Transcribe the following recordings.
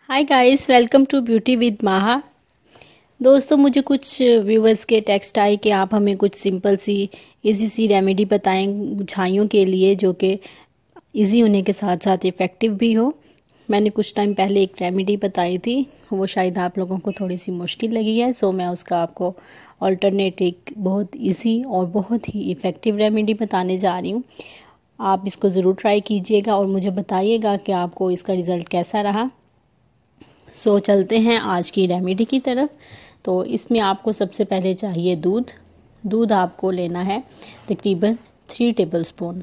Hi guys, welcome to beauty with Maha. दोस्तों, मुझे कुछ व्यूवर्स के टेक्स्ट आए कि आप हमें कुछ सिंपल सी इजी सी रेमेडी बताएं छाइयों के लिए जो कि इजी होने के साथ साथ इफ़ेक्टिव भी हो। मैंने कुछ टाइम पहले एक रेमेडी बताई थी, वो शायद आप लोगों को थोड़ी सी मुश्किल लगी है, सो मैं उसका आपको ऑल्टरनेट एक बहुत इजी और बहुत ही इफ़ेक्टिव रेमेडी बताने जा रही हूँ। आप इसको ज़रूर ट्राई कीजिएगा और मुझे बताइएगा कि आपको इसका रिज़ल्ट कैसा रहा। चलते हैं आज की रेमेडी की तरफ। तो इसमें आपको सबसे पहले चाहिए दूध आपको लेना है तकरीबन 3 टेबलस्पून।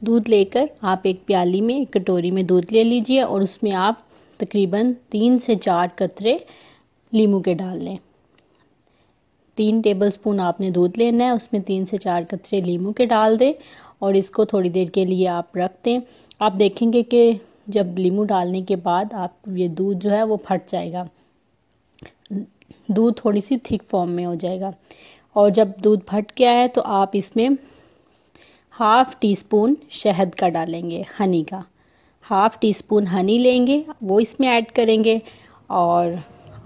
दूध लेकर आप एक प्याली में, एक कटोरी में दूध ले लीजिए और उसमें आप तकरीबन 3 से 4 कतरे लीमू के डाल लें। 3 टेबलस्पून आपने दूध लेना है, उसमें 3 से 4 कतरे लीमू के डाल दें और इसको थोड़ी देर के लिए आप रख दें। आप देखेंगे कि जब लीमू डालने के बाद आप ये दूध जो है वो फट जाएगा, दूध थोड़ी सी थिक फॉर्म में हो जाएगा। और जब दूध फट गया है तो आप इसमें हाफ टी स्पून शहद का डालेंगे, हनी का हाफ टी स्पून हनी लेंगे, वो इसमें ऐड करेंगे। और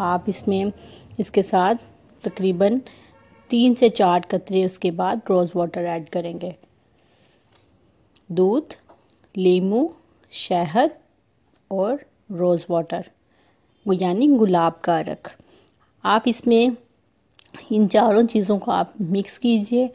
आप इसमें इसके साथ तकरीबन 3 से 4 कतरे उसके बाद रोज़ वाटर ऐड करेंगे। दूध, लीमू, शहद और रोज़ वाटर, वो यानी गुलाब का अर्क। आप इसमें इन चारों चीज़ों को आप मिक्स कीजिए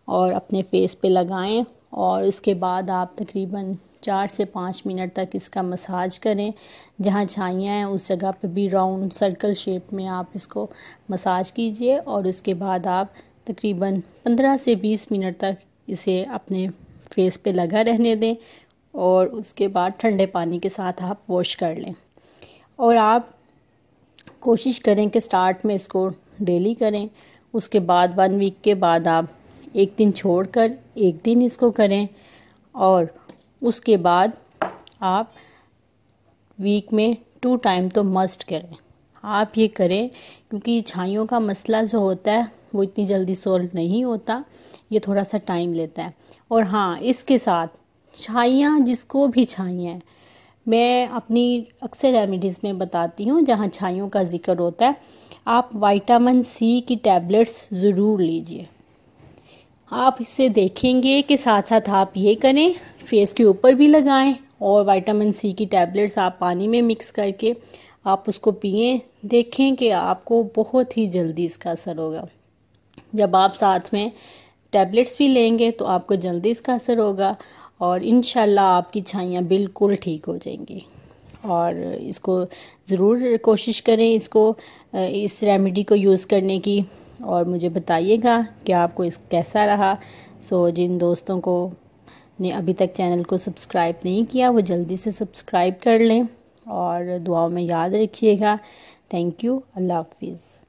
और अपने फेस पे लगाएं और इसके बाद आप तकरीबन 4 से 5 मिनट तक इसका मसाज करें। जहाँ छाइयाँ हैं उस जगह पे भी राउंड सर्कल शेप में आप इसको मसाज कीजिए और उसके बाद आप तकरीबन 15 से 20 मिनट तक इसे अपने फेस पे लगा रहने दें और उसके बाद ठंडे पानी के साथ आप वॉश कर लें। और आप कोशिश करें कि स्टार्ट में इसको डेली करें, उसके बाद 1 वीक के बाद आप एक दिन छोड़कर एक दिन इसको करें और उसके बाद आप वीक में 2 टाइम तो मस्ट करें। आप ये करें क्योंकि छाइयों का मसला जो होता है वो इतनी जल्दी सॉल्व नहीं होता, ये थोड़ा सा टाइम लेता है। और हाँ, इसके साथ छाइयाँ जिसको भी छाइयाँ हैं, मैं अपनी अक्सर रेमेडीज़ में बताती हूँ जहाँ छाइयों का जिक्र होता है, आप विटामिन सी की टैबलेट्स ज़रूर लीजिए। आप इससे देखेंगे कि साथ साथ आप ये करें, फेस के ऊपर भी लगाएं और विटामिन सी की टैबलेट्स आप पानी में मिक्स करके आप उसको पिएं। देखें कि आपको बहुत ही जल्दी इसका असर होगा। जब आप साथ में टैबलेट्स भी लेंगे तो आपको जल्दी इसका असर होगा और इंशाल्लाह आपकी छाइयाँ बिल्कुल ठीक हो जाएंगी। और इसको ज़रूर कोशिश करें इस रेमेडी को यूज़ करने की और मुझे बताइएगा कि आपको इस कैसा रहा। जिन दोस्तों को ने अभी तक चैनल को सब्सक्राइब नहीं किया वो जल्दी से सब्सक्राइब कर लें और दुआओं में याद रखिएगा। Thank you. अल्लाह हाफिज़।